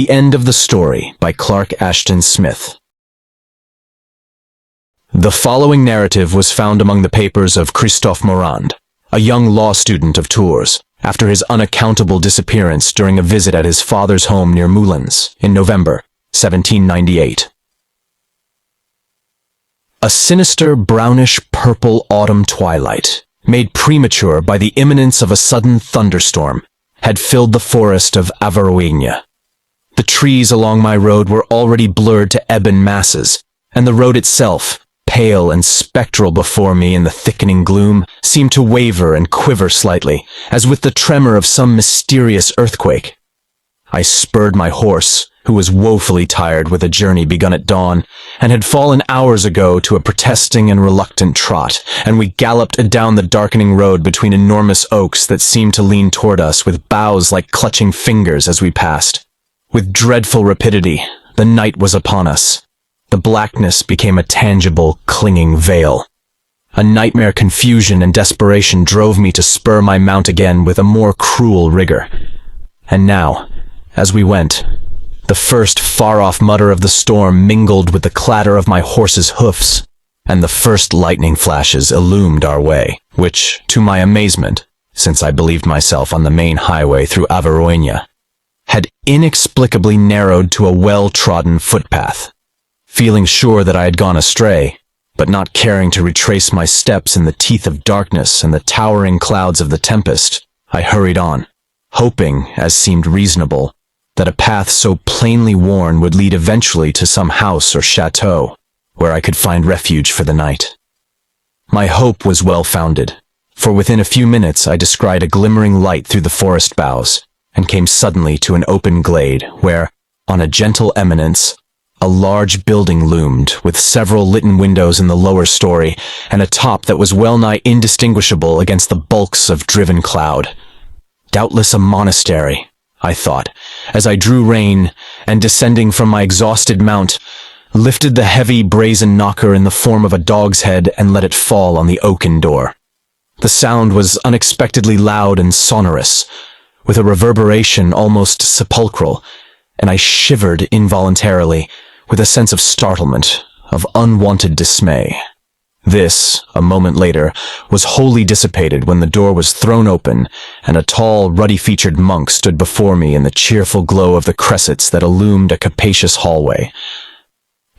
The End of the Story by Clark Ashton Smith. The following narrative was found among the papers of Christophe Morand, a young law student of Tours, after his unaccountable disappearance during a visit at his father's home near Moulins in November 1798. A sinister brownish-purple autumn twilight, made premature by the imminence of a sudden thunderstorm, had filled the forest of Avaroigna. The trees along my road were already blurred to ebon masses, and the road itself, pale and spectral before me in the thickening gloom, seemed to waver and quiver slightly, as with the tremor of some mysterious earthquake. I spurred my horse, who was woefully tired with a journey begun at dawn, and had fallen hours ago to a protesting and reluctant trot, and we galloped down the darkening road between enormous oaks that seemed to lean toward us with boughs like clutching fingers as we passed. With dreadful rapidity, the night was upon us. The blackness became a tangible, clinging veil. A nightmare confusion and desperation drove me to spur my mount again with a more cruel rigor. And now, as we went, the first far-off mutter of the storm mingled with the clatter of my horse's hoofs, and the first lightning flashes illumined our way, which, to my amazement, since I believed myself on the main highway through Avaroigna, had inexplicably narrowed to a well-trodden footpath. Feeling sure that I had gone astray, but not caring to retrace my steps in the teeth of darkness and the towering clouds of the tempest, I hurried on, hoping, as seemed reasonable, that a path so plainly worn would lead eventually to some house or chateau, where I could find refuge for the night. My hope was well-founded, for within a few minutes I descried a glimmering light through the forest boughs, and came suddenly to an open glade where, on a gentle eminence, a large building loomed, with several litten windows in the lower story, and a top that was well-nigh indistinguishable against the bulks of driven cloud. Doubtless a monastery, I thought, as I drew rein, and descending from my exhausted mount, lifted the heavy brazen knocker in the form of a dog's head and let it fall on the oaken door. The sound was unexpectedly loud and sonorous, with a reverberation almost sepulchral, and I shivered involuntarily, with a sense of startlement, of unwanted dismay. This, a moment later, was wholly dissipated when the door was thrown open, and a tall, ruddy-featured monk stood before me in the cheerful glow of the cressets that illumined a capacious hallway.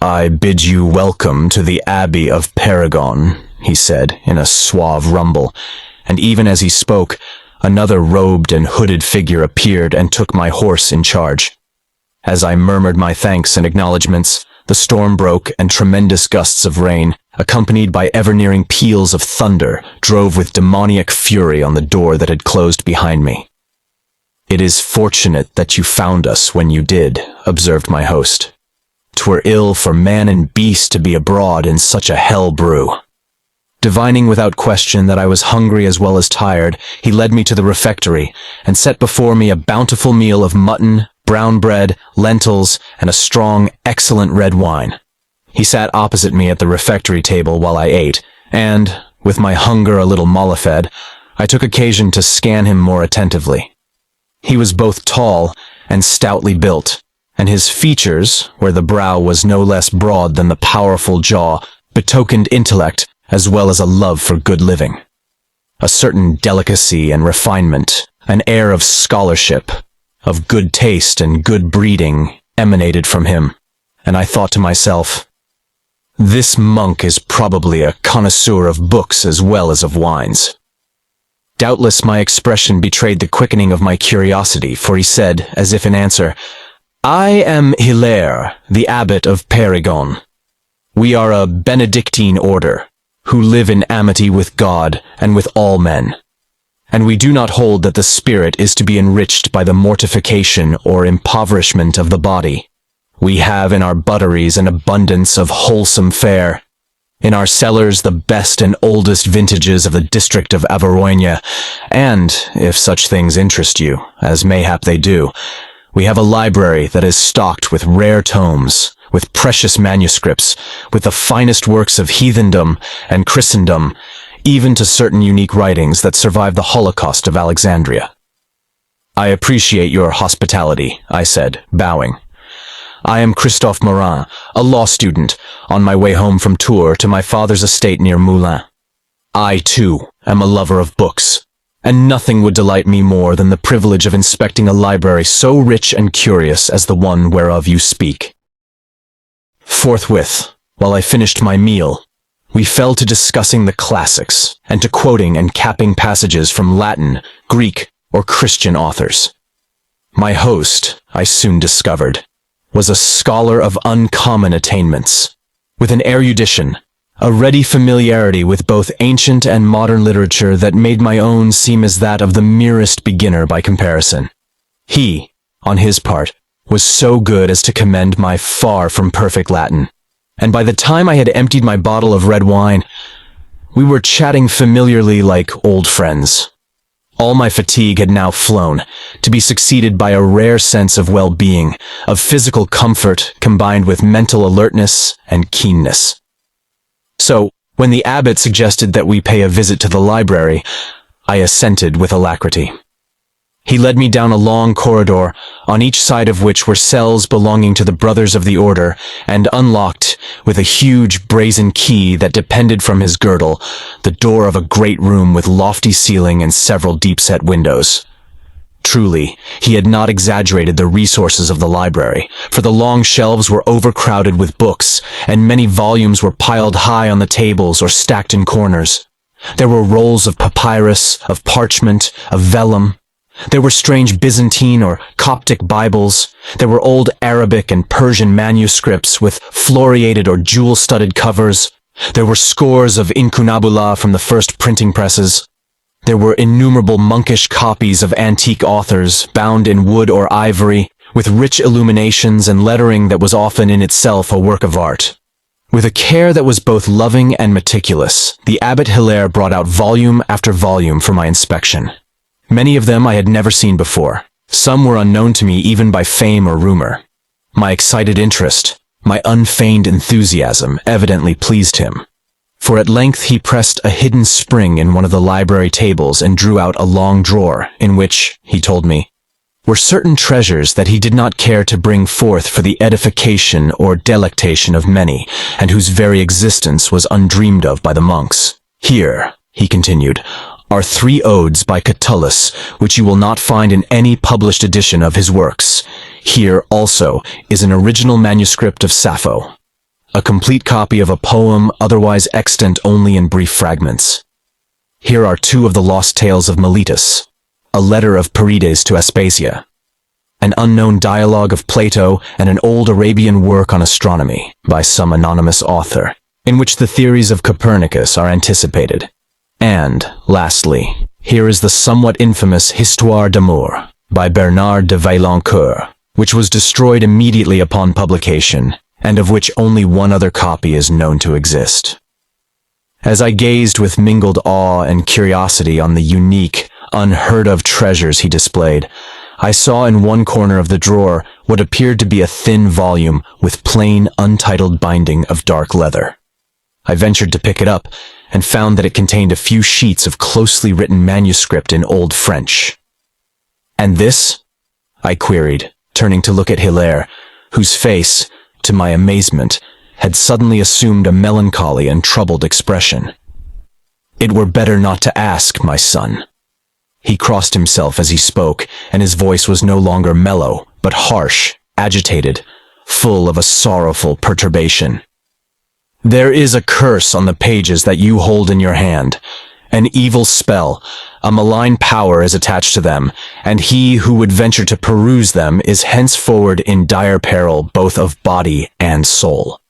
"I bid you welcome to the Abbey of Paragon," he said, in a suave rumble, and even as he spoke, another robed and hooded figure appeared and took my horse in charge. As I murmured my thanks and acknowledgments, the storm broke and tremendous gusts of rain, accompanied by ever-nearing peals of thunder, drove with demoniac fury on the door that had closed behind me. "It is fortunate that you found us when you did," observed my host. "'Twere ill for man and beast to be abroad in such a hell brew." Divining without question that I was hungry as well as tired, he led me to the refectory, and set before me a bountiful meal of mutton, brown bread, lentils, and a strong, excellent red wine. He sat opposite me at the refectory table while I ate, and, with my hunger a little mollified, I took occasion to scan him more attentively. He was both tall and stoutly built, and his features, where the brow was no less broad than the powerful jaw, betokened intellect as well as a love for good living. A certain delicacy and refinement, an air of scholarship, of good taste and good breeding emanated from him, and I thought to myself, this monk is probably a connoisseur of books as well as of wines. Doubtless my expression betrayed the quickening of my curiosity, for he said, as if in answer, "I am Hilaire, the abbot of Paragon. We are a Benedictine order, who live in amity with God and with all men. And we do not hold that the spirit is to be enriched by the mortification or impoverishment of the body. We have in our butteries an abundance of wholesome fare, in our cellars the best and oldest vintages of the district of Avaroigna, and, if such things interest you, as mayhap they do, we have a library that is stocked with rare tomes, with precious manuscripts, with the finest works of heathendom and Christendom, even to certain unique writings that survived the Holocaust of Alexandria." I appreciate your hospitality, I said, bowing. I am Christophe Morand, a law student, on my way home from Tours to my father's estate near Moulins. I, too, am a lover of books, and nothing would delight me more than the privilege of inspecting a library so rich and curious as the one whereof you speak. Forthwith, while I finished my meal, we fell to discussing the classics, and to quoting and capping passages from Latin, Greek, or Christian authors. My host, I soon discovered, was a scholar of uncommon attainments, with an erudition, a ready familiarity with both ancient and modern literature that made my own seem as that of the merest beginner by comparison. He, on his part, was so good as to commend my far from perfect Latin, and by the time I had emptied my bottle of red wine, we were chatting familiarly like old friends. All my fatigue had now flown, to be succeeded by a rare sense of well-being, of physical comfort combined with mental alertness and keenness. So, when the abbot suggested that we pay a visit to the library, I assented with alacrity. He led me down a long corridor, on each side of which were cells belonging to the Brothers of the Order, and unlocked, with a huge brazen key that depended from his girdle, the door of a great room with lofty ceiling and several deep-set windows. Truly, he had not exaggerated the resources of the library, for the long shelves were overcrowded with books, and many volumes were piled high on the tables or stacked in corners. There were rolls of papyrus, of parchment, of vellum. There were strange Byzantine or Coptic Bibles. There were old Arabic and Persian manuscripts with floriated or jewel-studded covers. There were scores of incunabula from the first printing presses. There were innumerable monkish copies of antique authors, bound in wood or ivory, with rich illuminations and lettering that was often in itself a work of art. With a care that was both loving and meticulous, the Abbot Hilaire brought out volume after volume for my inspection. Many of them I had never seen before. Some were unknown to me even by fame or rumor. My excited interest, my unfeigned enthusiasm evidently pleased him. For at length he pressed a hidden spring in one of the library tables and drew out a long drawer in which, he told me, were certain treasures that he did not care to bring forth for the edification or delectation of many, and whose very existence was undreamed of by the monks. Here, he continued, are 3 odes by Catullus, which you will not find in any published edition of his works. Here, also, is an original manuscript of Sappho, a complete copy of a poem otherwise extant only in brief fragments. Here are 2 of the lost tales of Miletus, a letter of Perides to Aspasia, an unknown dialogue of Plato, and an old Arabian work on astronomy by some anonymous author, in which the theories of Copernicus are anticipated. And, lastly, here is the somewhat infamous Histoire d'amour by Bernard de Vaillancourt, which was destroyed immediately upon publication, and of which only one other copy is known to exist. As I gazed with mingled awe and curiosity on the unique, unheard-of treasures he displayed, I saw in one corner of the drawer what appeared to be a thin volume with plain, untitled binding of dark leather. I ventured to pick it up, and found that it contained a few sheets of closely written manuscript in Old French. "And this?" I queried, turning to look at Hilaire, whose face, to my amazement, had suddenly assumed a melancholy and troubled expression. "It were better not to ask, my son." He crossed himself as he spoke, and his voice was no longer mellow, but harsh, agitated, full of a sorrowful perturbation. "There is a curse on the pages that you hold in your hand. An evil spell, a malign power is attached to them, and he who would venture to peruse them is henceforward in dire peril both of body and soul."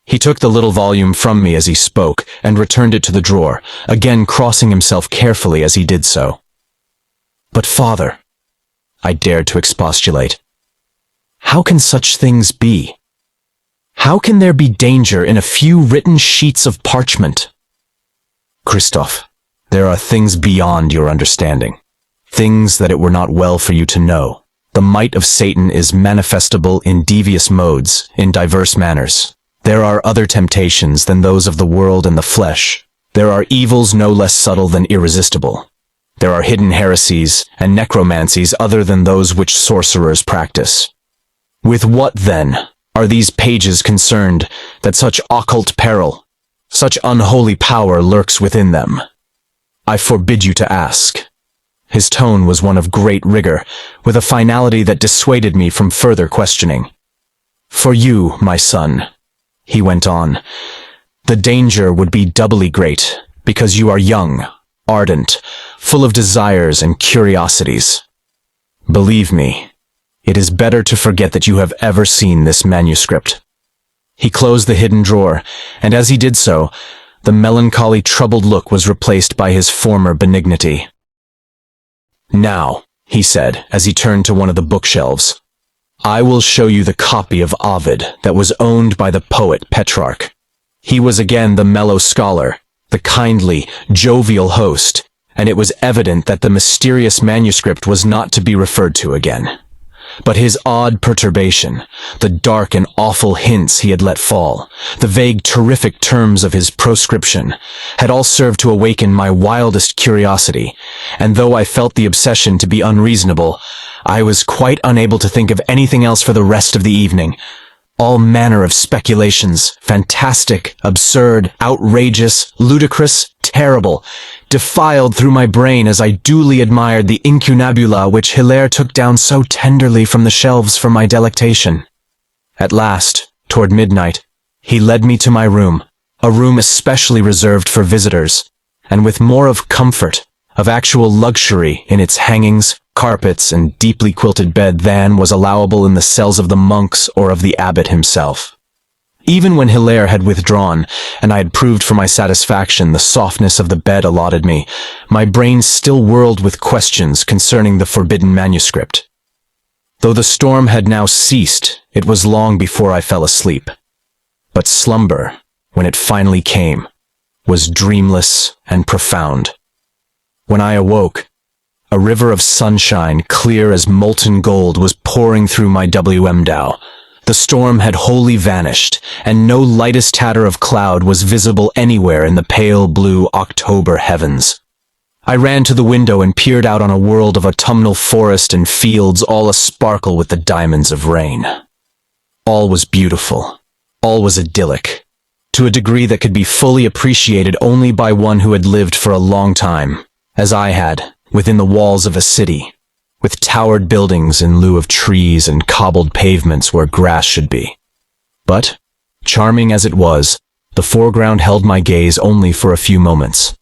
He took the little volume from me as he spoke, and returned it to the drawer, again crossing himself carefully as he did so. "But father," I dared to expostulate, "how can such things be? How can there be danger in a few written sheets of parchment?" "Christophe, there are things beyond your understanding, things that it were not well for you to know. The might of Satan is manifestable in devious modes, in diverse manners. There are other temptations than those of the world and the flesh. There are evils no less subtle than irresistible. There are hidden heresies and necromancies other than those which sorcerers practice. With what, then, are these pages concerned that such occult peril, such unholy power lurks within them? I forbid you to ask. His tone was one of great rigor, with a finality that dissuaded me from further questioning. For you, my son, he went on, the danger would be doubly great, because you are young, ardent, full of desires and curiosities. Believe me, it is better to forget that you have ever seen this manuscript. He closed the hidden drawer, and as he did so, the melancholy, troubled look was replaced by his former benignity. Now, he said, as he turned to one of the bookshelves, I will show you the copy of Ovid that was owned by the poet Petrarch. He was again the mellow scholar, the kindly, jovial host, and it was evident that the mysterious manuscript was not to be referred to again. But his odd perturbation, the dark and awful hints he had let fall, the vague terrific terms of his proscription, had all served to awaken my wildest curiosity, and though I felt the obsession to be unreasonable, I was quite unable to think of anything else for the rest of the evening. All manner of speculations, fantastic, absurd, outrageous, ludicrous, terrible, defiled through my brain as I duly admired the incunabula which Hilaire took down so tenderly from the shelves for my delectation. At last, toward midnight, he led me to my room, a room especially reserved for visitors, and with more of comfort, of actual luxury in its hangings, carpets, and deeply quilted bed than was allowable in the cells of the monks or of the abbot himself. Even when Hilaire had withdrawn, and I had proved for my satisfaction the softness of the bed allotted me, my brain still whirled with questions concerning the forbidden manuscript. Though the storm had now ceased, it was long before I fell asleep. But slumber, when it finally came, was dreamless and profound. When I awoke, a river of sunshine, clear as molten gold, was pouring through my WM-dow. The storm had wholly vanished, and no lightest tatter of cloud was visible anywhere in the pale blue October heavens. I ran to the window and peered out on a world of autumnal forest and fields all a-sparkle with the diamonds of rain. All was beautiful. All was idyllic, to a degree that could be fully appreciated only by one who had lived for a long time, as I had, within the walls of a city, with towered buildings in lieu of trees and cobbled pavements where grass should be. But, charming as it was, the foreground held my gaze only for a few moments.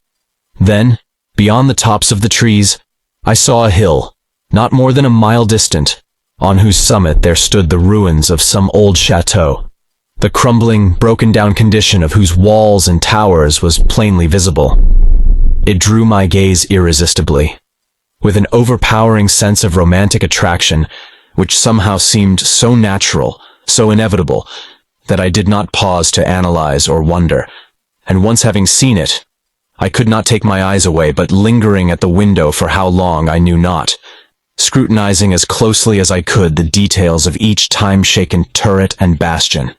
Then, beyond the tops of the trees, I saw a hill, not more than a mile distant, on whose summit there stood the ruins of some old chateau, the crumbling, broken-down condition of whose walls and towers was plainly visible. It drew my gaze irresistibly, with an overpowering sense of romantic attraction, which somehow seemed so natural, so inevitable, that I did not pause to analyze or wonder, and once having seen it, I could not take my eyes away, but lingering at the window for how long I knew not, scrutinizing as closely as I could the details of each time-shaken turret and bastion.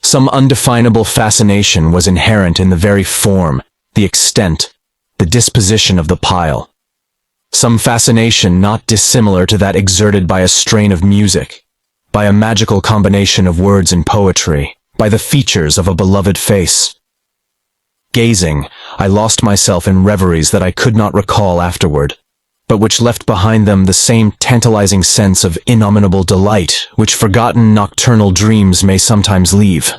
Some undefinable fascination was inherent in the very form, the extent, the disposition of the pile. Some fascination not dissimilar to that exerted by a strain of music, by a magical combination of words and poetry, by the features of a beloved face. Gazing, I lost myself in reveries that I could not recall afterward, but which left behind them the same tantalizing sense of innominable delight which forgotten nocturnal dreams may sometimes leave.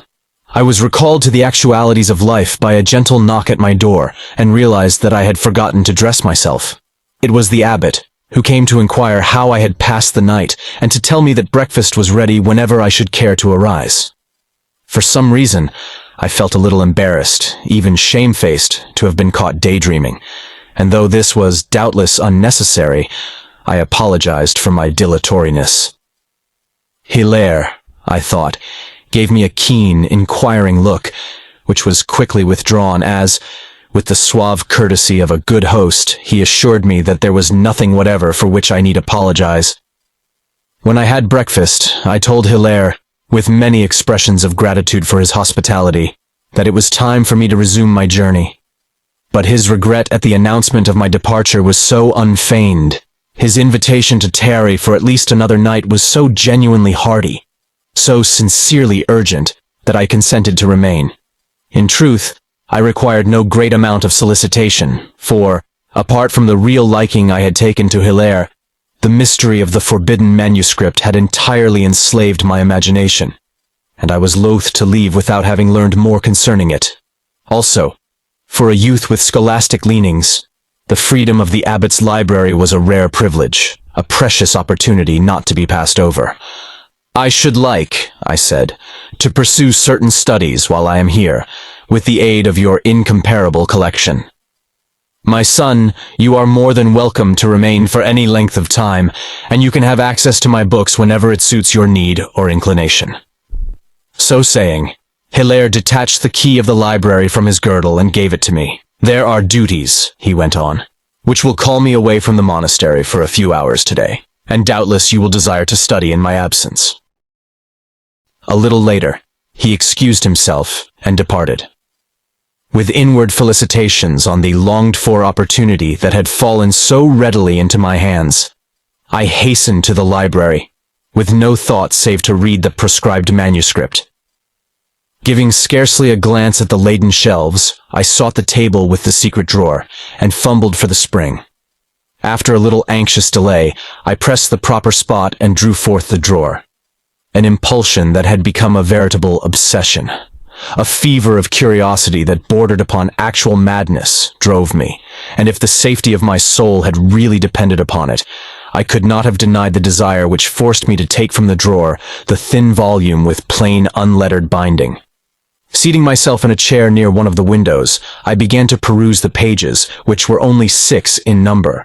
I was recalled to the actualities of life by a gentle knock at my door, and realized that I had forgotten to dress myself. It was the abbot, who came to inquire how I had passed the night, and to tell me that breakfast was ready whenever I should care to arise. For some reason, I felt a little embarrassed, even shamefaced, to have been caught daydreaming, and though this was doubtless unnecessary, I apologized for my dilatoriness. Hilaire, I thought, gave me a keen, inquiring look, which was quickly withdrawn as, with the suave courtesy of a good host, he assured me that there was nothing whatever for which I need apologize. When I had breakfast, I told Hilaire, with many expressions of gratitude for his hospitality, that it was time for me to resume my journey. But his regret at the announcement of my departure was so unfeigned. His invitation to tarry for at least another night was so genuinely hearty, so sincerely urgent, that I consented to remain. In truth, I required no great amount of solicitation, for, apart from the real liking I had taken to Hilaire, the mystery of the forbidden manuscript had entirely enslaved my imagination, and I was loath to leave without having learned more concerning it. Also, for a youth with scholastic leanings, the freedom of the abbot's library was a rare privilege, a precious opportunity not to be passed over. "I should like," I said, "to pursue certain studies while I am here, with the aid of your incomparable collection. My son, you are more than welcome to remain for any length of time, and you can have access to my books whenever it suits your need or inclination." So saying, Hilaire detached the key of the library from his girdle and gave it to me. "There are duties," he went on, "which will call me away from the monastery for a few hours today, and doubtless you will desire to study in my absence." A little later, he excused himself and departed. With inward felicitations on the longed-for opportunity that had fallen so readily into my hands, I hastened to the library, with no thought save to read the prescribed manuscript. Giving scarcely a glance at the laden shelves, I sought the table with the secret drawer, and fumbled for the spring. After a little anxious delay, I pressed the proper spot and drew forth the drawer. An impulsion that had become a veritable obsession. A fever of curiosity that bordered upon actual madness drove me, and if the safety of my soul had really depended upon it, I could not have denied the desire which forced me to take from the drawer the thin volume with plain unlettered binding. Seating myself in a chair near one of the windows, I began to peruse the pages, which were only 6 in number.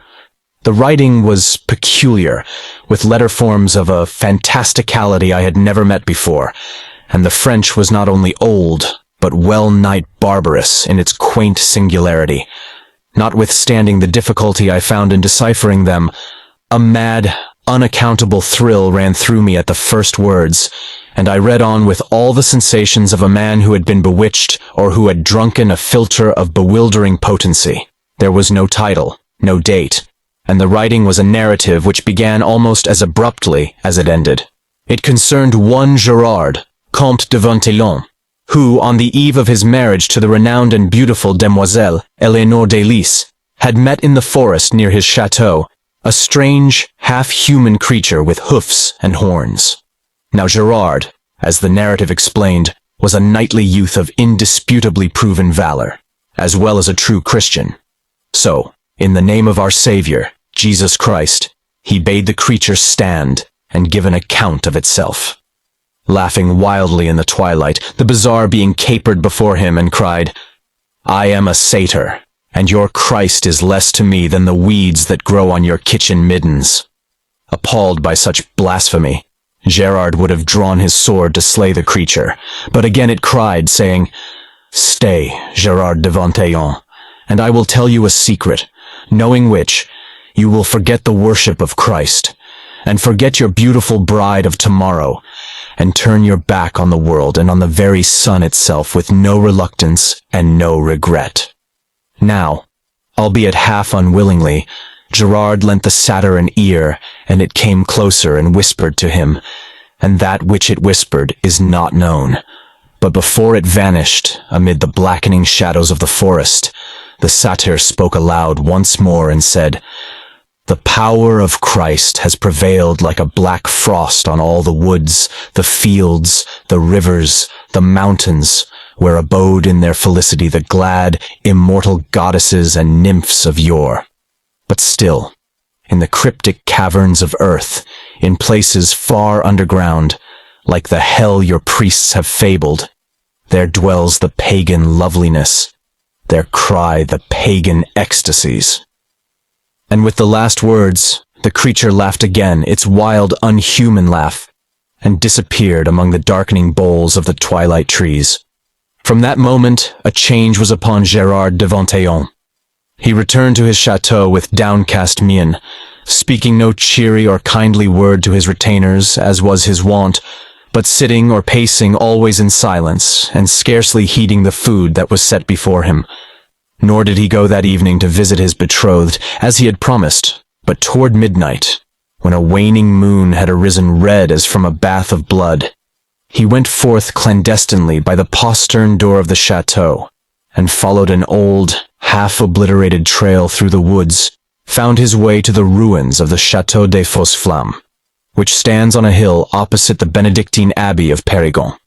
The writing was peculiar, with letter forms of a fantasticality I had never met before, and the French was not only old, but well-nigh barbarous in its quaint singularity. Notwithstanding the difficulty I found in deciphering them, a mad, unaccountable thrill ran through me at the first words, and I read on with all the sensations of a man who had been bewitched or who had drunken a philtre of bewildering potency. There was no title, no date, and the writing was a narrative which began almost as abruptly as it ended. It concerned one Gerard, Comte de Ventillon, who, on the eve of his marriage to the renowned and beautiful demoiselle Eleanore de Lys, had met in the forest near his chateau a strange, half-human creature with hoofs and horns. Now Gerard, as the narrative explained, was a knightly youth of indisputably proven valor, as well as a true Christian. So, in the name of our Savior, Jesus Christ, he bade the creature stand and give an account of itself. Laughing wildly in the twilight, the bazaar being capered before him, and cried, "I am a satyr, and your Christ is less to me than the weeds that grow on your kitchen middens." Appalled by such blasphemy, Gerard would have drawn his sword to slay the creature, but again it cried, saying, "Stay, Gerard de Ventillon, and I will tell you a secret, knowing which, you will forget the worship of Christ, and forget your beautiful bride of tomorrow, and turn your back on the world and on the very sun itself with no reluctance and no regret." Now, albeit half unwillingly, Gerard lent the satyr an ear, and it came closer and whispered to him, and that which it whispered is not known. But before it vanished amid the blackening shadows of the forest, the satyr spoke aloud once more and said, "The power of Christ has prevailed like a black frost on all the woods, the fields, the rivers, the mountains, where abode in their felicity the glad, immortal goddesses and nymphs of yore. But still, in the cryptic caverns of earth, in places far underground, like the hell your priests have fabled, there dwells the pagan loveliness, there cry the pagan ecstasies." And with the last words, the creature laughed again, its wild, unhuman laugh, and disappeared among the darkening boles of the twilight trees. From that moment, a change was upon Gerard de Ventillon. He returned to his chateau with downcast mien, speaking no cheery or kindly word to his retainers, as was his wont, but sitting or pacing always in silence, and scarcely heeding the food that was set before him. Nor did he go that evening to visit his betrothed, as he had promised, but toward midnight, when a waning moon had arisen red as from a bath of blood, he went forth clandestinely by the postern door of the chateau, and followed an old, half-obliterated trail through the woods, found his way to the ruins of the Chateau des Fausses Flammes, which stands on a hill opposite the Benedictine Abbey of Périgord.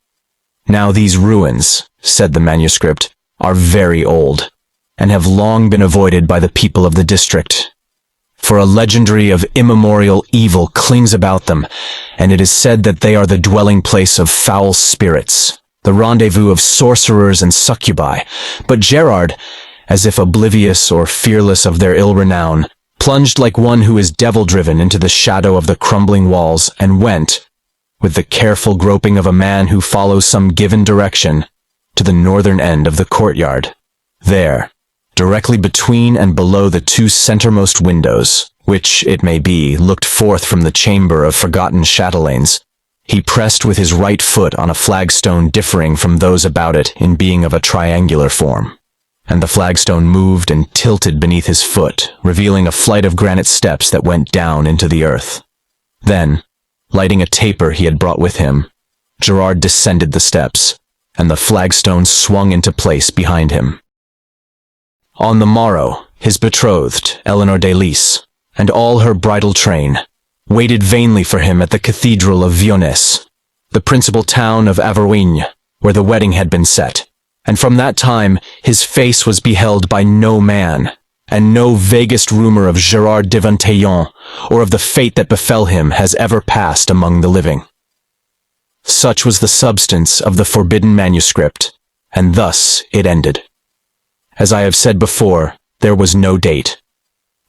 Now these ruins, said the manuscript, are very old, and have long been avoided by the people of the district. For a legendary of immemorial evil clings about them, and it is said that they are the dwelling place of foul spirits, the rendezvous of sorcerers and succubi. But Gerard, as if oblivious or fearless of their ill renown, plunged like one who is devil-driven into the shadow of the crumbling walls, and went, with the careful groping of a man who follows some given direction, to the northern end of the courtyard. There, directly between and below the two centermost windows, which, it may be, looked forth from the chamber of forgotten chatelaines, he pressed with his right foot on a flagstone differing from those about it in being of a triangular form, and the flagstone moved and tilted beneath his foot, revealing a flight of granite steps that went down into the earth. Then, lighting a taper he had brought with him, Gerard descended the steps, and the flagstone swung into place behind him. On the morrow, his betrothed, Eleanor de Lys, and all her bridal train, waited vainly for him at the cathedral of Vionnès, the principal town of Auvergne, where the wedding had been set, and from that time his face was beheld by no man, and no vaguest rumor of Gerard de Vintillon, or of the fate that befell him, has ever passed among the living. Such was the substance of the forbidden manuscript, and thus it ended. As I have said before, there was no date,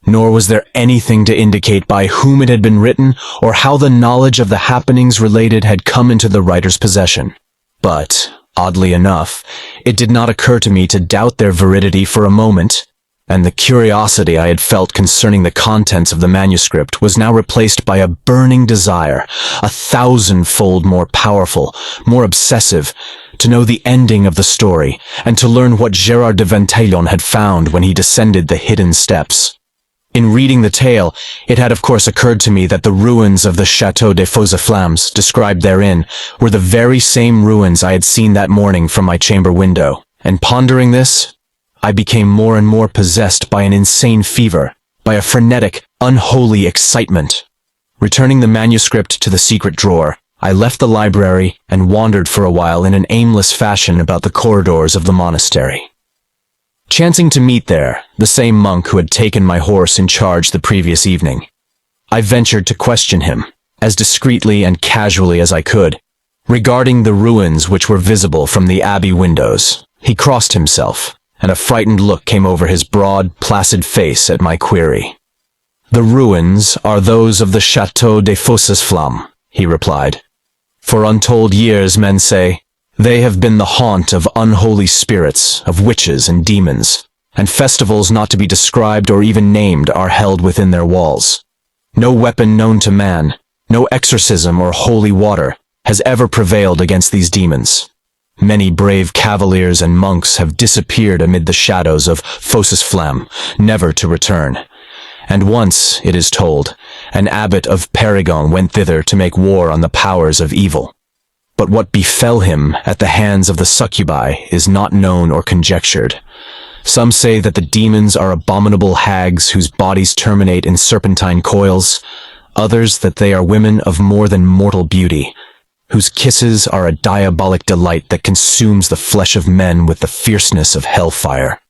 nor was there anything to indicate by whom it had been written or how the knowledge of the happenings related had come into the writer's possession. But, oddly enough, it did not occur to me to doubt their veridity for a moment, and the curiosity I had felt concerning the contents of the manuscript was now replaced by a burning desire, 1,000-fold more powerful, more obsessive, to know the ending of the story, and to learn what Gerard de Vintillon had found when he descended the hidden steps. In reading the tale, it had of course occurred to me that the ruins of the Château des Fausses Flammes described therein were the very same ruins I had seen that morning from my chamber window, and pondering this, I became more and more possessed by an insane fever, by a frenetic, unholy excitement. Returning the manuscript to the secret drawer, I left the library and wandered for a while in an aimless fashion about the corridors of the monastery. Chancing to meet there the same monk who had taken my horse in charge the previous evening, I ventured to question him, as discreetly and casually as I could, regarding the ruins which were visible from the abbey windows. He crossed himself, and a frightened look came over his broad, placid face at my query. "The ruins are those of the Château des Fausses Flammes," he replied. "For untold years, men say, they have been the haunt of unholy spirits, of witches and demons, and festivals not to be described or even named are held within their walls. No weapon known to man, no exorcism or holy water, has ever prevailed against these demons. Many brave cavaliers and monks have disappeared amid the shadows of Fausses Flammes, never to return. And once, it is told, an abbot of Périgord went thither to make war on the powers of evil. But what befell him at the hands of the succubi is not known or conjectured. Some say that the demons are abominable hags whose bodies terminate in serpentine coils, others that they are women of more than mortal beauty, whose kisses are a diabolic delight that consumes the flesh of men with the fierceness of hellfire.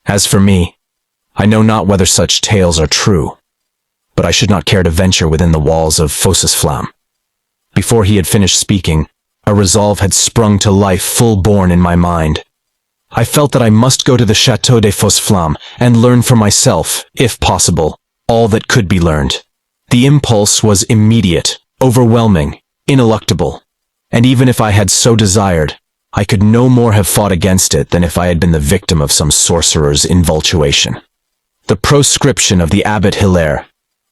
As for me, I know not whether such tales are true, but I should not care to venture within the walls of Fausses Flammes." Before he had finished speaking, a resolve had sprung to life full-born in my mind. I felt that I must go to the Château des Fausses Flammes and learn for myself, if possible, all that could be learned. The impulse was immediate, overwhelming, ineluctable, and even if I had so desired, I could no more have fought against it than if I had been the victim of some sorcerer's infatuation. The proscription of the Abbot Hilaire,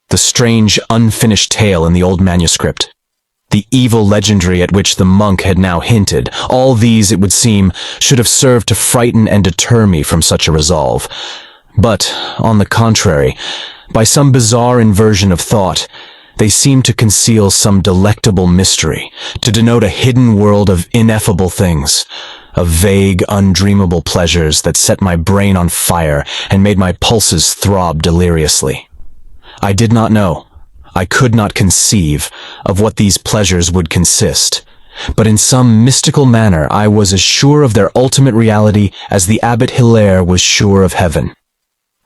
the strange, unfinished tale in the old manuscript, the evil legendary at which the monk had now hinted, all these, it would seem, should have served to frighten and deter me from such a resolve. But, on the contrary, by some bizarre inversion of thought, they seemed to conceal some delectable mystery, to denote a hidden world of ineffable things, of vague, undreamable pleasures that set my brain on fire and made my pulses throb deliriously. I did not know, I could not conceive of what these pleasures would consist, but in some mystical manner I was as sure of their ultimate reality as the Abbot Hilaire was sure of heaven.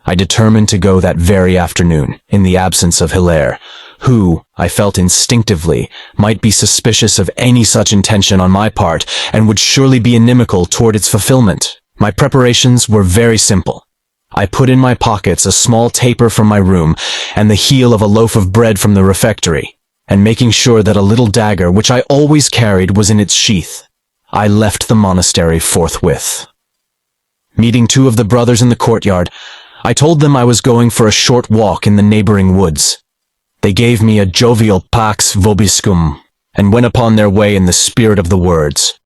I determined to go that very afternoon, in the absence of Hilaire, who, I felt instinctively, might be suspicious of any such intention on my part, and would surely be inimical toward its fulfillment. My preparations were very simple. I put in my pockets a small taper from my room, and the heel of a loaf of bread from the refectory, and making sure that a little dagger, which I always carried, was in its sheath, I left the monastery forthwith. Meeting two of the brothers in the courtyard, I told them I was going for a short walk in the neighboring woods. They gave me a jovial pax vobiscum, and went upon their way in the spirit of the words.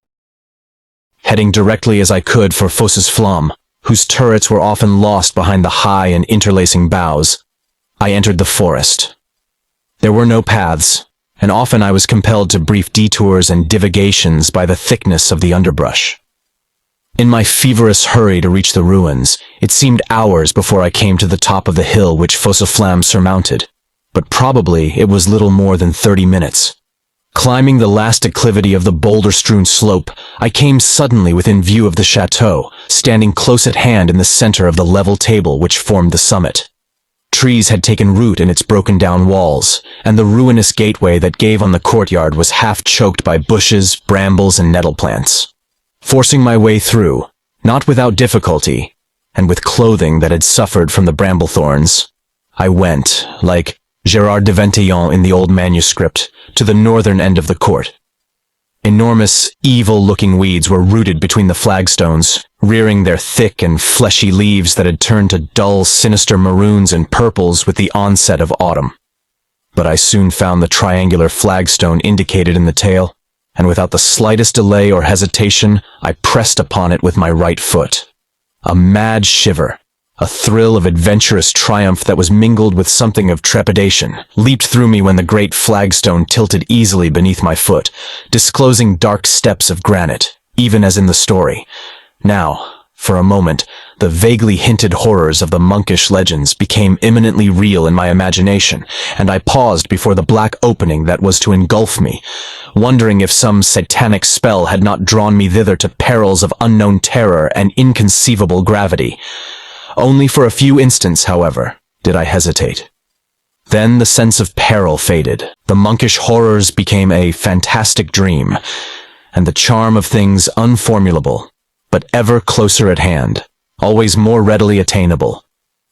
Heading directly as I could for Fosses Flamme, whose turrets were often lost behind the high and interlacing boughs, I entered the forest. There were no paths, and often I was compelled to brief detours and divagations by the thickness of the underbrush. In my feverish hurry to reach the ruins, it seemed hours before I came to the top of the hill which Fosses Flamme surmounted, but probably it was little more than 30 minutes. Climbing the last declivity of the boulder-strewn slope, I came suddenly within view of the chateau, standing close at hand in the center of the level table which formed the summit. Trees had taken root in its broken-down walls, and the ruinous gateway that gave on the courtyard was half choked by bushes, brambles, and nettle plants. Forcing my way through, not without difficulty, and with clothing that had suffered from the bramble thorns, I went, like Gérard de Ventillon in the old manuscript, to the northern end of the court. Enormous, evil-looking weeds were rooted between the flagstones, rearing their thick and fleshy leaves that had turned to dull, sinister maroons and purples with the onset of autumn. But I soon found the triangular flagstone indicated in the tale, and without the slightest delay or hesitation, I pressed upon it with my right foot. A mad shiver, a thrill of adventurous triumph that was mingled with something of trepidation, leaped through me when the great flagstone tilted easily beneath my foot, disclosing dark steps of granite, even as in the story. Now, for a moment, the vaguely hinted horrors of the monkish legends became imminently real in my imagination, and I paused before the black opening that was to engulf me, wondering if some satanic spell had not drawn me thither to perils of unknown terror and inconceivable gravity. Only for a few instants, however, did I hesitate. Then the sense of peril faded, the monkish horrors became a fantastic dream, and the charm of things unformulable, but ever closer at hand, always more readily attainable,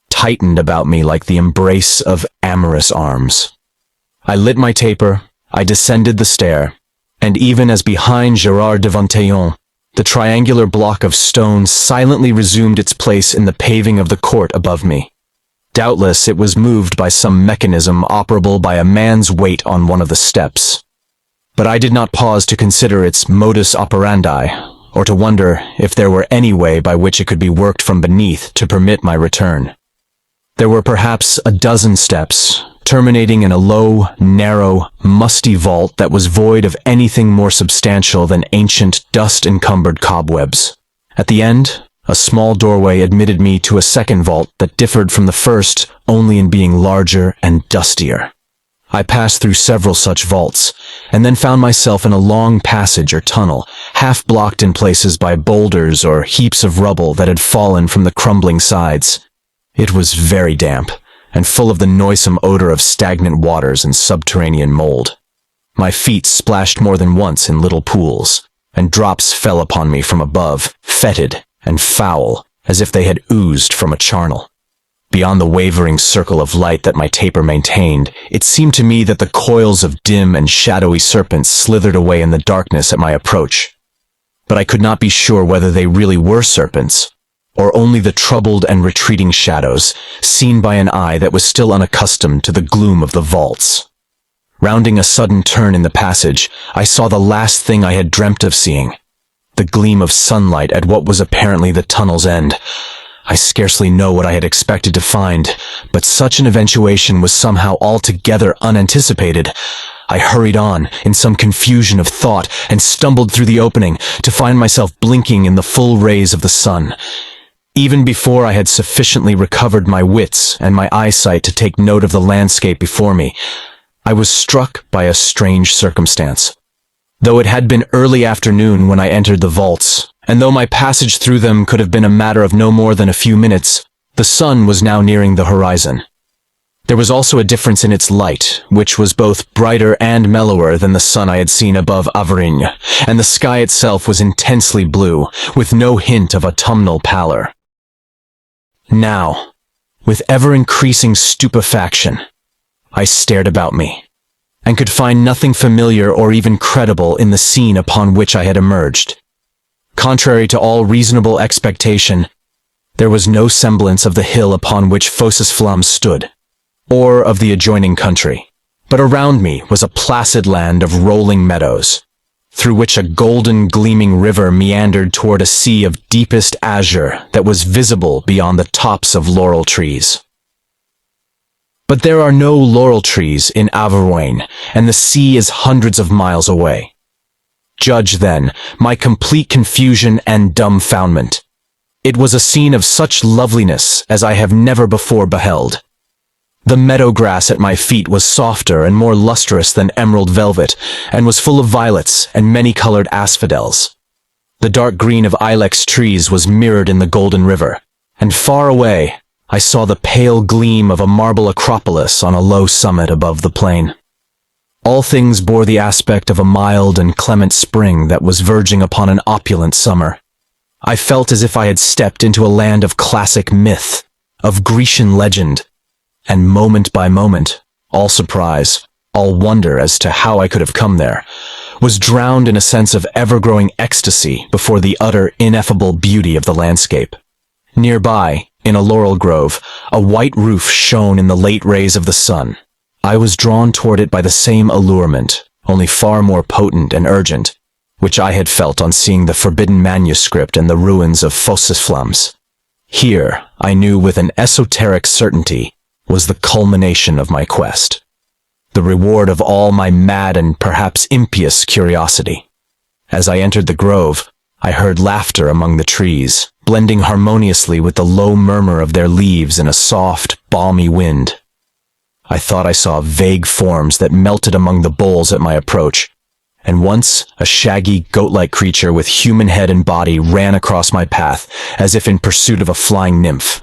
tightened about me like the embrace of amorous arms. I lit my taper, I descended the stair, and even as behind Gérard de Ventillon, the triangular block of stone silently resumed its place in the paving of the court above me. Doubtless it was moved by some mechanism operable by a man's weight on one of the steps. But I did not pause to consider its modus operandi, or to wonder if there were any way by which it could be worked from beneath to permit my return. There were perhaps a dozen steps, terminating in a low, narrow, musty vault that was void of anything more substantial than ancient, dust-encumbered cobwebs. At the end, a small doorway admitted me to a second vault that differed from the first only in being larger and dustier. I passed through several such vaults, and then found myself in a long passage or tunnel, half blocked in places by boulders or heaps of rubble that had fallen from the crumbling sides. It was very damp, and full of the noisome odor of stagnant waters and subterranean mold. My feet splashed more than once in little pools, and drops fell upon me from above, fetid and foul, as if they had oozed from a charnel. Beyond the wavering circle of light that my taper maintained, it seemed to me that the coils of dim and shadowy serpents slithered away in the darkness at my approach. But I could not be sure whether they really were serpents, or only the troubled and retreating shadows, seen by an eye that was still unaccustomed to the gloom of the vaults. Rounding a sudden turn in the passage, I saw the last thing I had dreamt of seeing. The gleam of sunlight at what was apparently the tunnel's end. I scarcely know what I had expected to find, but such an eventuation was somehow altogether unanticipated. I hurried on, in some confusion of thought, and stumbled through the opening, to find myself blinking in the full rays of the sun. Even before I had sufficiently recovered my wits and my eyesight to take note of the landscape before me, I was struck by a strange circumstance. Though it had been early afternoon when I entered the vaults, and though my passage through them could have been a matter of no more than a few minutes, the sun was now nearing the horizon. There was also a difference in its light, which was both brighter and mellower than the sun I had seen above Avarigne, and the sky itself was intensely blue, with no hint of autumnal pallor. Now, with ever-increasing stupefaction, I stared about me, and could find nothing familiar or even credible in the scene upon which I had emerged. Contrary to all reasonable expectation, there was no semblance of the hill upon which Fosses Flamme stood, or of the adjoining country, but around me was a placid land of rolling meadows, through which a golden gleaming river meandered toward a sea of deepest azure that was visible beyond the tops of laurel trees. But there are no laurel trees in Avarigne, and the sea is hundreds of miles away. Judge, then, my complete confusion and dumbfoundment. It was a scene of such loveliness as I have never before beheld. The meadow grass at my feet was softer and more lustrous than emerald velvet, and was full of violets and many-colored asphodels. The dark green of ilex trees was mirrored in the golden river, and far away I saw the pale gleam of a marble acropolis on a low summit above the plain. All things bore the aspect of a mild and clement spring that was verging upon an opulent summer. I felt as if I had stepped into a land of classic myth, of Grecian legend, and moment by moment, all surprise, all wonder as to how I could have come there, was drowned in a sense of ever-growing ecstasy before the utter ineffable beauty of the landscape. Nearby, in a laurel grove, a white roof shone in the late rays of the sun. I was drawn toward it by the same allurement, only far more potent and urgent, which I had felt on seeing the forbidden manuscript and the ruins of Fosses Flammes. Here, I knew with an esoteric certainty, was the culmination of my quest, the reward of all my mad and perhaps impious curiosity. As I entered the grove, I heard laughter among the trees, blending harmoniously with the low murmur of their leaves in a soft, balmy wind. I thought I saw vague forms that melted among the boles at my approach, and once a shaggy, goat-like creature with human head and body ran across my path as if in pursuit of a flying nymph.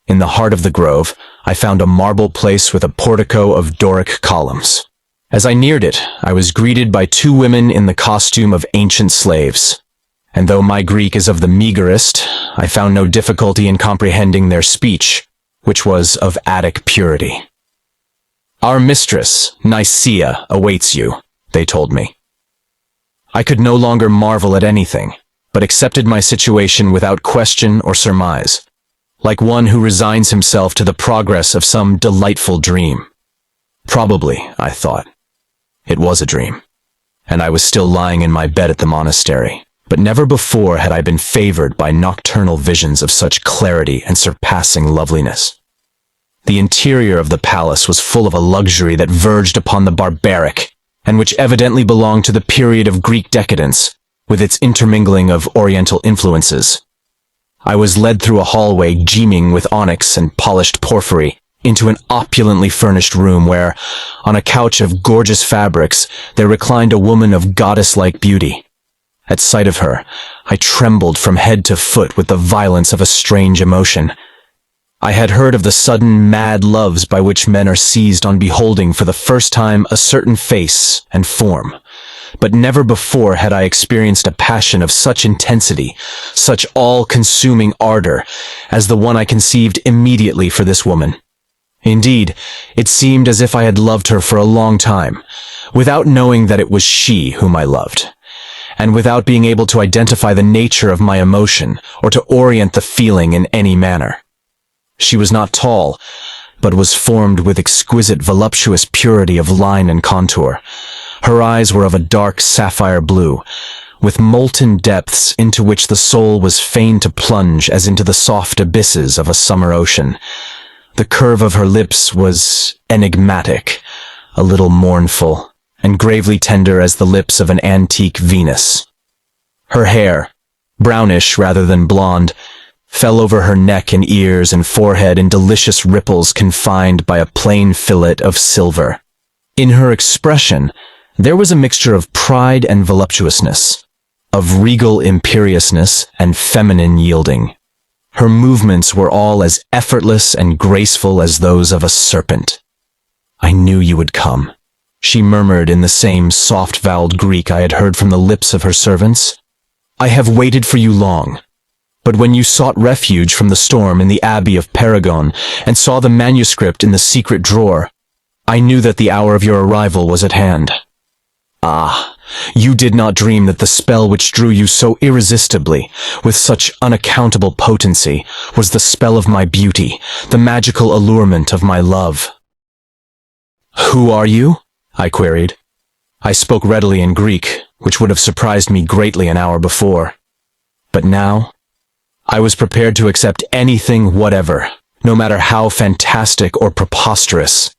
In the heart of the grove, I found a marble place with a portico of Doric columns. As I neared it, I was greeted by two women in the costume of ancient slaves, and though my Greek is of the meagerest, I found no difficulty in comprehending their speech, which was of Attic purity. "Our mistress, Nicaea, awaits you," they told me. I could no longer marvel at anything, but accepted my situation without question or surmise, like one who resigns himself to the progress of some delightful dream. Probably, I thought, it was a dream, and I was still lying in my bed at the monastery, but never before had I been favored by nocturnal visions of such clarity and surpassing loveliness. The interior of the palace was full of a luxury that verged upon the barbaric, and which evidently belonged to the period of Greek decadence, with its intermingling of Oriental influences. I was led through a hallway gleaming with onyx and polished porphyry into an opulently furnished room where, on a couch of gorgeous fabrics, there reclined a woman of goddess-like beauty. At sight of her, I trembled from head to foot with the violence of a strange emotion. I had heard of the sudden mad loves by which men are seized on beholding for the first time a certain face and form, but never before had I experienced a passion of such intensity, such all-consuming ardor, as the one I conceived immediately for this woman. Indeed, it seemed as if I had loved her for a long time, without knowing that it was she whom I loved, and without being able to identify the nature of my emotion or to orient the feeling in any manner. She was not tall, but was formed with exquisite voluptuous purity of line and contour. Her eyes were of a dark sapphire blue, with molten depths into which the soul was fain to plunge as into the soft abysses of a summer ocean. The curve of her lips was enigmatic, a little mournful, and gravely tender as the lips of an antique Venus. Her hair, brownish rather than blonde, fell over her neck and ears and forehead in delicious ripples confined by a plain fillet of silver. In her expression, there was a mixture of pride and voluptuousness, of regal imperiousness and feminine yielding. Her movements were all as effortless and graceful as those of a serpent. "I knew you would come," she murmured in the same soft-voweled Greek I had heard from the lips of her servants. "I have waited for you long. But when you sought refuge from the storm in the Abbey of Paragon and saw the manuscript in the secret drawer, I knew that the hour of your arrival was at hand. Ah, you did not dream that the spell which drew you so irresistibly, with such unaccountable potency, was the spell of my beauty, the magical allurement of my love." "Who are you?" I queried. I spoke readily in Greek, which would have surprised me greatly an hour before. But now, I was prepared to accept anything whatever, no matter how fantastic or preposterous,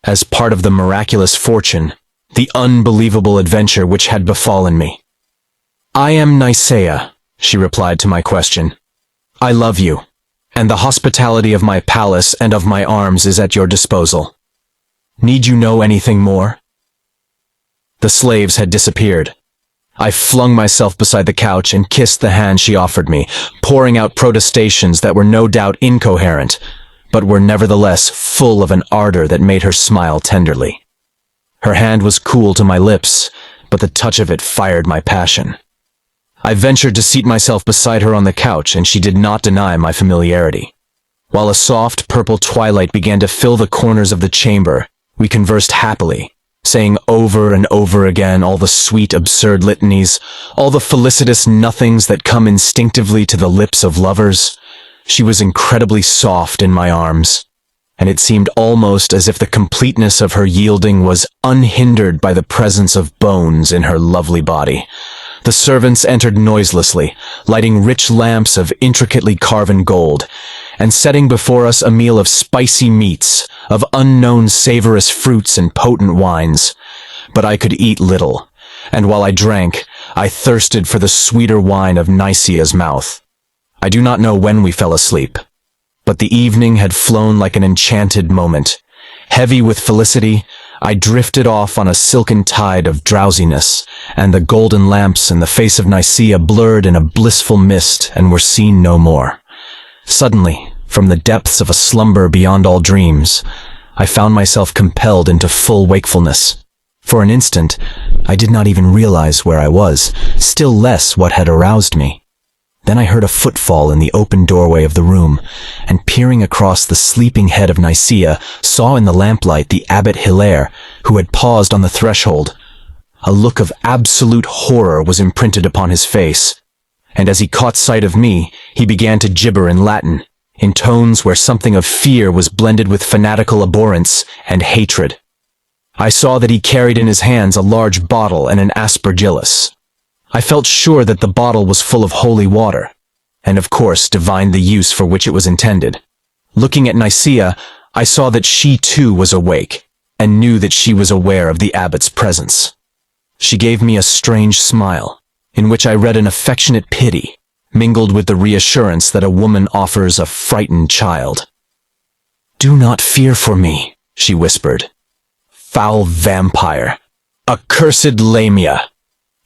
as part of the miraculous fortune, the unbelievable adventure which had befallen me. "I am Sumaiya," she replied to my question. "I love you, and the hospitality of my palace and of my arms is at your disposal. Need you know anything more?" The slaves had disappeared. I flung myself beside the couch and kissed the hand she offered me, pouring out protestations that were no doubt incoherent, but were nevertheless full of an ardor that made her smile tenderly. Her hand was cool to my lips, but the touch of it fired my passion. I ventured to seat myself beside her on the couch, and she did not deny my familiarity. While a soft purple twilight began to fill the corners of the chamber, we conversed happily, saying over and over again all the sweet, absurd litanies, all the felicitous nothings that come instinctively to the lips of lovers. She was incredibly soft in my arms, and it seemed almost as if the completeness of her yielding was unhindered by the presence of bones in her lovely body. The servants entered noiselessly, lighting rich lamps of intricately carven gold, and setting before us a meal of spicy meats, of unknown savorous fruits and potent wines. But I could eat little, and while I drank, I thirsted for the sweeter wine of Naisea's mouth. I do not know when we fell asleep, but the evening had flown like an enchanted moment. Heavy with felicity, I drifted off on a silken tide of drowsiness, and the golden lamps in the face of Nicaea blurred in a blissful mist and were seen no more. Suddenly, from the depths of a slumber beyond all dreams, I found myself compelled into full wakefulness. For an instant, I did not even realize where I was, still less what had aroused me. Then I heard a footfall in the open doorway of the room, and peering across the sleeping head of Nicaea, saw in the lamplight the abbot Hilaire, who had paused on the threshold. A look of absolute horror was imprinted upon his face, and as he caught sight of me, he began to gibber in Latin, in tones where something of fear was blended with fanatical abhorrence and hatred. I saw that he carried in his hands a large bottle and an aspergillus. I felt sure that the bottle was full of holy water, and of course divined the use for which it was intended. Looking at Nicaea, I saw that she too was awake, and knew that she was aware of the abbot's presence. She gave me a strange smile, in which I read an affectionate pity, mingled with the reassurance that a woman offers a frightened child. "Do not fear for me," she whispered. "Foul vampire! Accursed Lamia!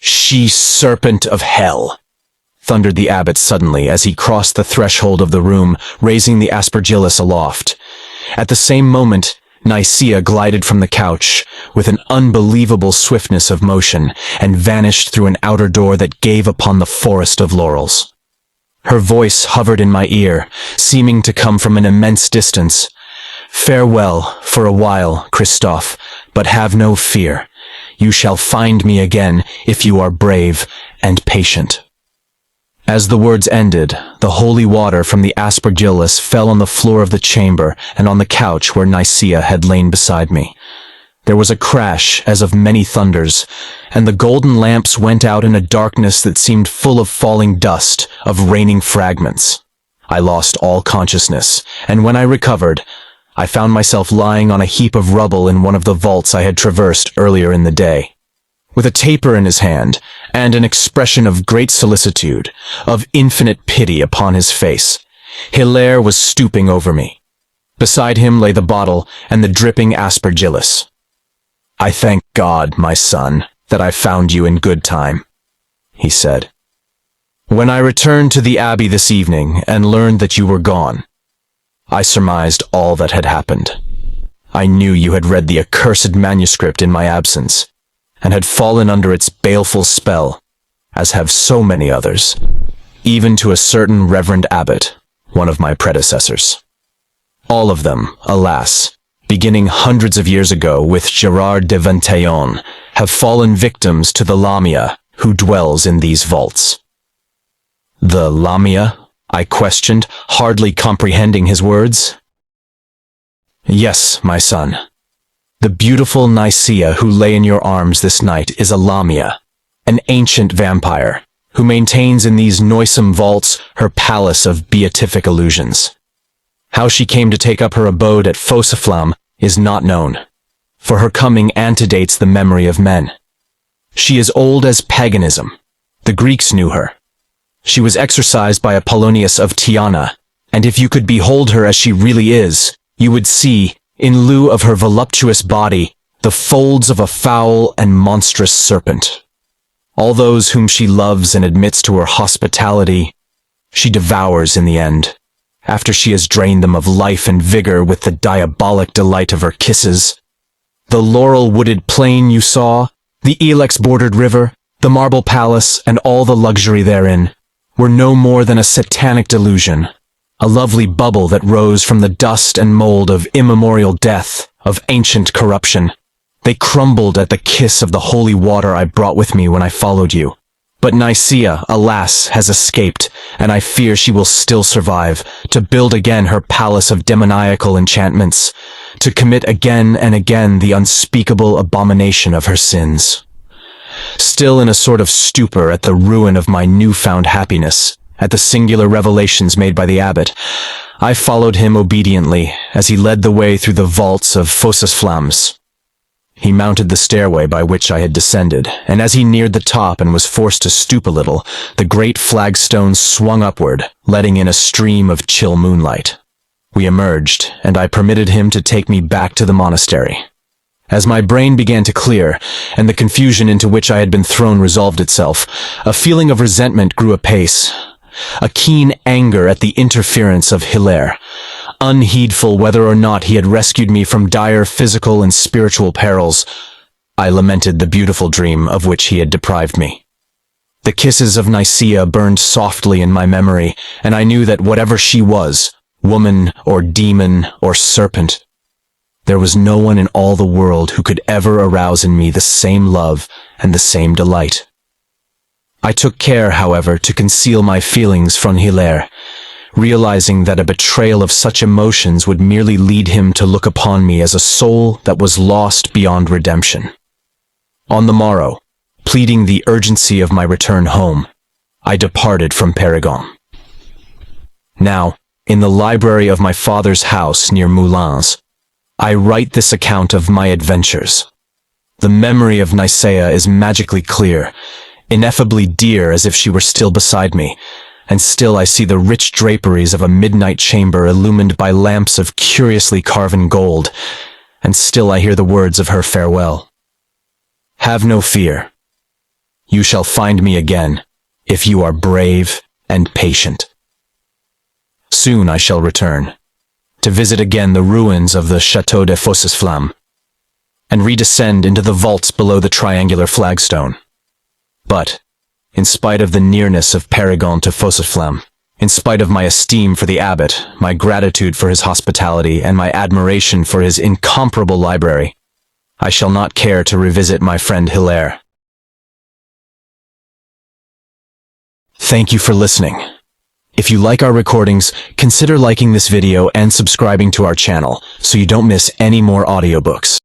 She-serpent of hell!" thundered the abbot suddenly as he crossed the threshold of the room, raising the aspergillus aloft. At the same moment, Nicaea glided from the couch with an unbelievable swiftness of motion and vanished through an outer door that gave upon the forest of laurels. Her voice hovered in my ear, seeming to come from an immense distance. "Farewell for a while, Christophe, but have no fear. You shall find me again if you are brave and patient." As the words ended, the holy water from the aspergillus fell on the floor of the chamber and on the couch where Nicaea had lain beside me. There was a crash as of many thunders, and the golden lamps went out in a darkness that seemed full of falling dust, of raining fragments. I lost all consciousness, and when I recovered, I found myself lying on a heap of rubble in one of the vaults I had traversed earlier in the day. With a taper in his hand, and an expression of great solicitude, of infinite pity upon his face, Hilaire was stooping over me. Beside him lay the bottle and the dripping aspergillus. "I thank God, my son, that I found you in good time," he said. "When I returned to the abbey this evening and learned that you were gone, I surmised all that had happened. I knew you had read the accursed manuscript in my absence, and had fallen under its baleful spell, as have so many others, even to a certain Reverend Abbot, one of my predecessors. All of them, alas, beginning hundreds of years ago with Gerard de Ventaillon, have fallen victims to the Lamia who dwells in these vaults." "The Lamia?" I questioned, hardly comprehending his words. "Yes, my son. The beautiful Nicaea who lay in your arms this night is a Lamia, an ancient vampire, who maintains in these noisome vaults her palace of beatific illusions. How she came to take up her abode at Fosiflam is not known, for her coming antedates the memory of men. She is old as paganism. The Greeks knew her. She was exorcised by Apollonius of Tyana, and if you could behold her as she really is, you would see, in lieu of her voluptuous body, the folds of a foul and monstrous serpent. All those whom she loves and admits to her hospitality, she devours in the end, after she has drained them of life and vigor with the diabolic delight of her kisses. The laurel-wooded plain you saw, the ilex-bordered river, the marble palace, and all the luxury therein, were no more than a satanic delusion, a lovely bubble that rose from the dust and mold of immemorial death, of ancient corruption. They crumbled at the kiss of the holy water I brought with me when I followed you. But Nicaea, alas, has escaped, and I fear she will still survive, to build again her palace of demoniacal enchantments, to commit again and again the unspeakable abomination of her sins. Still in a sort of stupor at the ruin of my newfound happiness, at the singular revelations made by the abbot, I followed him obediently as he led the way through the vaults of Fosiflams. He mounted the stairway by which I had descended, and as he neared the top and was forced to stoop a little, the great flagstones swung upward, letting in a stream of chill moonlight. We emerged, and I permitted him to take me back to the monastery. As my brain began to clear, and the confusion into which I had been thrown resolved itself, a feeling of resentment grew apace, a keen anger at the interference of Hilaire, unheedful whether or not he had rescued me from dire physical and spiritual perils. I lamented the beautiful dream of which he had deprived me. The kisses of Nicaea burned softly in my memory, and I knew that whatever she was, woman or demon or serpent, there was no one in all the world who could ever arouse in me the same love and the same delight. I took care, however, to conceal my feelings from Hilaire, realizing that a betrayal of such emotions would merely lead him to look upon me as a soul that was lost beyond redemption. On the morrow, pleading the urgency of my return home, I departed from Paragon. Now, in the library of my father's house near Moulins, I write this account of my adventures. The memory of Nicaea is magically clear, ineffably dear as if she were still beside me, and still I see the rich draperies of a midnight chamber illumined by lamps of curiously carven gold, and still I hear the words of her farewell. "Have no fear. You shall find me again, if you are brave and patient. Soon I shall return, to visit again the ruins of the Château de Fosisflamme, and redescend into the vaults below the triangular flagstone. But, in spite of the nearness of Paragon to Fosiflamme, in spite of my esteem for the abbot, my gratitude for his hospitality, and my admiration for his incomparable library, I shall not care to revisit my friend Hilaire." Thank you for listening. If you like our recordings, consider liking this video and subscribing to our channel so you don't miss any more audiobooks.